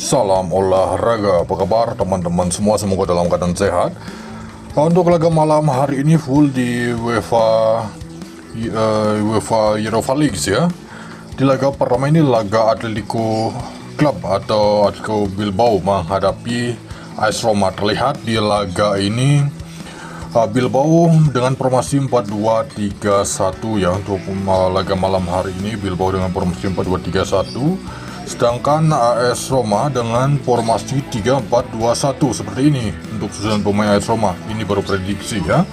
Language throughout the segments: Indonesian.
Salam olahraga, apa kabar teman-teman semua, semoga dalam keadaan sehat. Untuk laga malam hari ini full di UEFA Europa League ya. Di laga pertama ini laga Atletico Club atau Atletico Bilbao menghadapi AS Roma. Terlihat di laga ini Bilbao dengan formasi 4-2-3-1 ya. Untuk laga malam hari ini Bilbao dengan formasi 4-2-3-1, sedangkan AS Roma dengan formasi 3-4-2-1 seperti ini untuk susunan pemain AS Roma. Ini baru prediksi ya.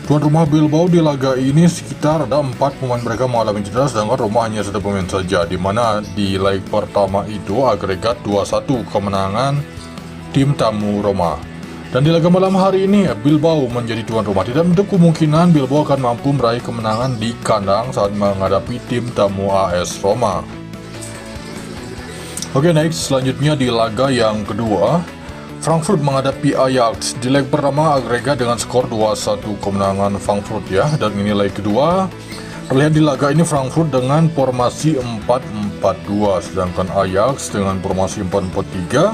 Tuan rumah Bilbao di laga ini sekitar ada 4 pemain mereka mengalami cedera, sedangkan Roma hanya 1 pemain saja, di mana di leg pertama itu agregat 2-1 kemenangan tim tamu Roma. Dan di laga malam hari ini Bilbao menjadi tuan rumah. Tidak menutup kemungkinan Bilbao akan mampu meraih kemenangan di kandang saat menghadapi tim tamu AS Roma. Oke, next, selanjutnya di laga yang kedua, Frankfurt menghadapi Ajax. Di leg pertama agregat dengan skor 2-1 kemenangan Frankfurt ya. Dan ini leg kedua, terlihat di laga ini Frankfurt dengan formasi 4-4-2, sedangkan Ajax dengan formasi 4-4-3.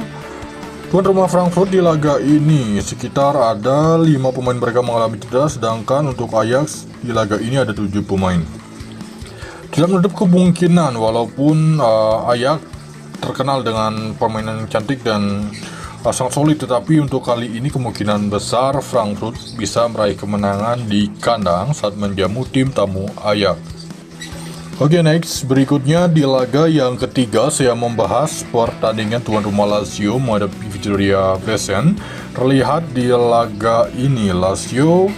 Tuan rumah Frankfurt di laga ini sekitar ada 5 pemain mereka mengalami cedera, sedangkan untuk Ajax di laga ini ada 7 pemain. Tidak menutup kemungkinan walaupun Ajax terkenal dengan permainan cantik dan sangat solid, tetapi untuk kali ini kemungkinan besar Frankfurt bisa meraih kemenangan di kandang saat menjamu tim tamu Ajax. Oke, next, berikutnya di laga yang ketiga saya membahas pertandingan tuan rumah Lazio menghadapi Victoria Plzen. Terlihat di laga ini Lazio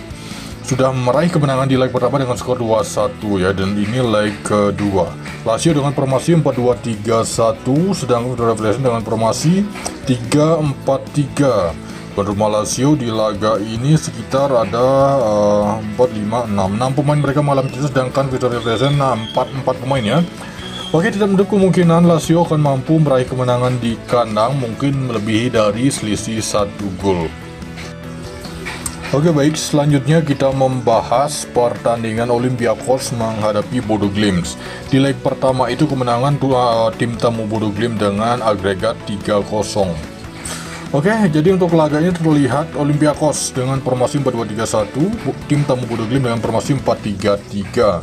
sudah meraih kemenangan di leg pertama dengan skor 2-1 ya, dan ini leg kedua. Lazio dengan formasi 4-2-3-1, sedangkan Victoria Plzen dengan formasi 3-4-3. Tuan rumah Lazio di laga ini sekitar ada 4-5-6 pemain mereka mengalami cedera, sedangkan Victoria Plzen 4 pemain ya. Oke, tidak menutup kemungkinan Lazio akan mampu meraih kemenangan di kandang, mungkin melebihi dari selisih 1 gol. Oke, baik, selanjutnya kita membahas pertandingan Olympiakos menghadapi Bodo Glimt. Di leg pertama itu kemenangan tim tamu Bodo Glimt dengan agregat 3-0. Oke, jadi untuk laga ini terlihat Olympiakos dengan formasi 4-2-3-1, tim tamu Bodo Glimt dengan formasi 4-3-3.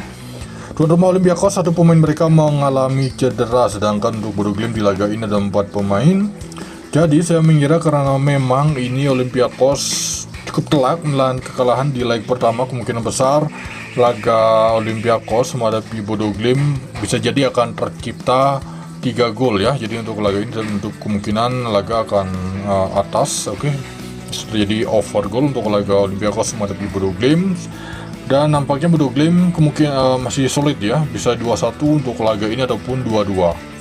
Tuan rumah Olympiakos 1 pemain mereka mengalami cedera, sedangkan untuk Bodo Glimt di laga ini ada 4 pemain. Jadi saya mengira karena memang ini Olympiakos cukup telak menelan kekalahan di leg pertama, kemungkinan besar laga Olympiakos menghadapi Bodo Glimt bisa jadi akan tercipta 3 gol ya. Jadi untuk laga ini untuk kemungkinan laga akan atas, oke, terjadi over gol untuk laga Olympiakos menghadapi Bodo Glimt. Dan nampaknya Bodo Glimt kemungkinan masih solid ya, bisa 2-1 untuk laga ini ataupun 2-2.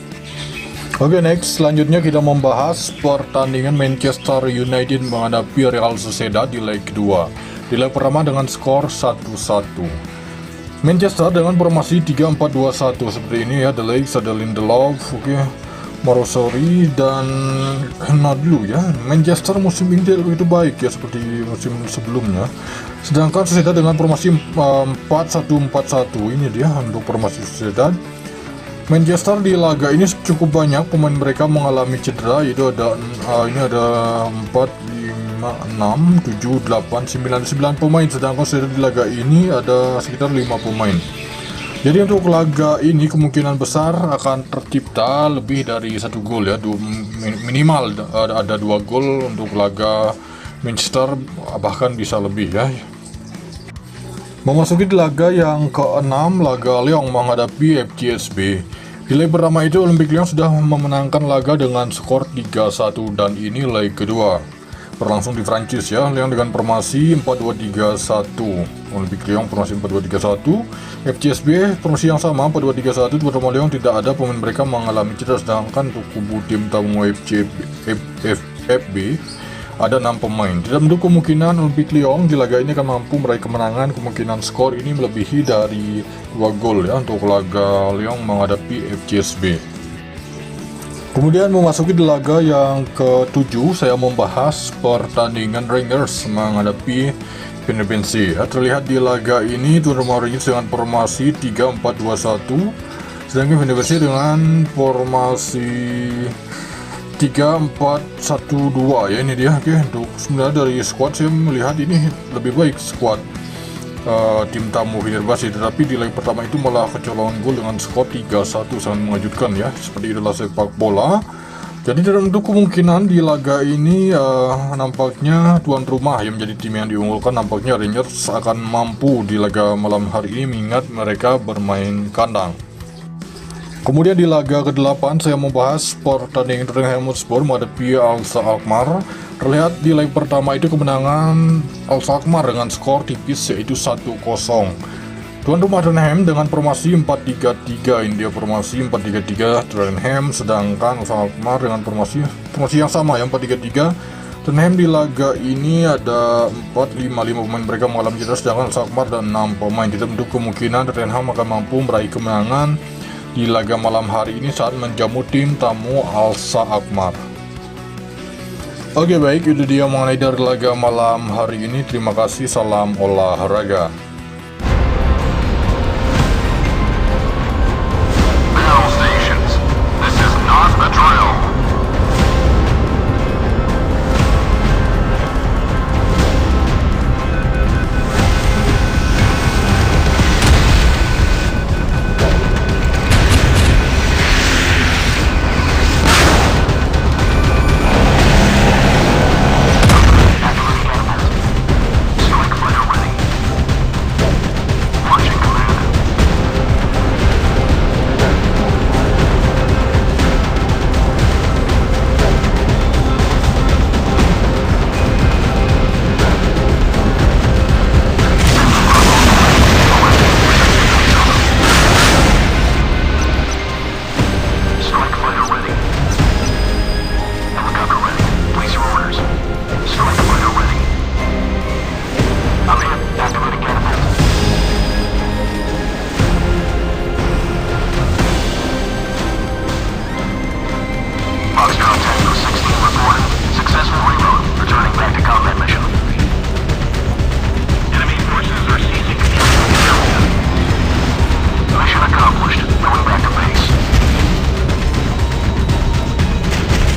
Oke, next, selanjutnya kita membahas pertandingan Manchester United menghadapi Real Sociedad di leg kedua. Di leg pertama dengan skor 1-1. Manchester dengan formasi 3-4-2-1 seperti ini ya. The Legs ada Lindelof, oke, Marosori dan Nadlu ya. Manchester musim ini tidak begitu baik ya seperti musim sebelumnya. Sedangkan Sociedad dengan formasi 4-1-4-1, ini dia untuk formasi Sociedad. Manchester di laga ini cukup banyak pemain mereka mengalami cedera, yaitu ada 4, 5, 6, 7, 8, 9 pemain, sedangkan di laga ini ada sekitar 5 pemain. Jadi untuk laga ini kemungkinan besar akan tercipta lebih dari 1 gol ya, minimal ada 2 gol untuk laga Manchester, bahkan bisa lebih ya. Memasuki di laga yang ke-6, laga Lyon menghadapi FCSB. Di leg pertama itu Olympique Lyon sudah memenangkan laga dengan skor 3-1, dan ini leg kedua berlangsung di Prancis ya. Lyon dengan formasi 4-2-3-1, Olympique Lyon formasi 4-2-3-1, FCSB formasi yang sama 4-2-3-1. Tuan rumah Lyon tidak ada pemain mereka mengalami cedera, sedangkan untuk kubu tim tamu FB ada 6 pemain. Tidak menutup kemungkinan Olympique Lyon di laga ini akan mampu meraih kemenangan, kemungkinan skor ini melebihi dari 2 gol ya untuk laga Lyon menghadapi FCSB. Kemudian memasuki di laga yang ke-7, saya membahas pertandingan Rangers menghadapi Fenerbahce. Terlihat di laga ini tuan rumah Rangers dengan formasi 3-4-2-1, sedangkan Fenerbahce dengan formasi 3-4-1-2 ya, ini dia. Oke, untuk sebenarnya dari squad saya melihat ini lebih baik squad tim tamu Fenerbahce, tetapi di leg pertama itu malah kecolongan gol dengan skor 3-1, sangat mengejutkan ya. Seperti itulah sepak bola. Jadi untuk kemungkinan di laga ini nampaknya tuan rumah yang menjadi tim yang diunggulkan, nampaknya Rangers akan mampu di laga malam hari ini mengingat mereka bermain kandang. Kemudian di laga ke-8 saya membahas pertandingan Tottenham Hotspur menghadapi Al-Alkmaar. Terlihat di leg pertama itu kemenangan Al-Alkmaar dengan skor tipis yaitu 1-0. Tuan rumah Tottenham dengan formasi 4-3-3, ini dia formasi 4-3-3 Tottenham, sedangkan Al-Alkmaar dengan formasi yang sama ya, 4-3-3. Tottenham di laga ini ada 4-5 pemain mereka mengalami cedera, sedangkan Al-Alkmaar ada 6 pemain. Tidak untuk kemungkinan Tottenham akan mampu meraih kemenangan di laga malam hari ini saat menjamu tim tamu Al-Alkmaar. Oke baik, itu dia mengenai dari laga malam hari ini. Terima kasih, salam olahraga.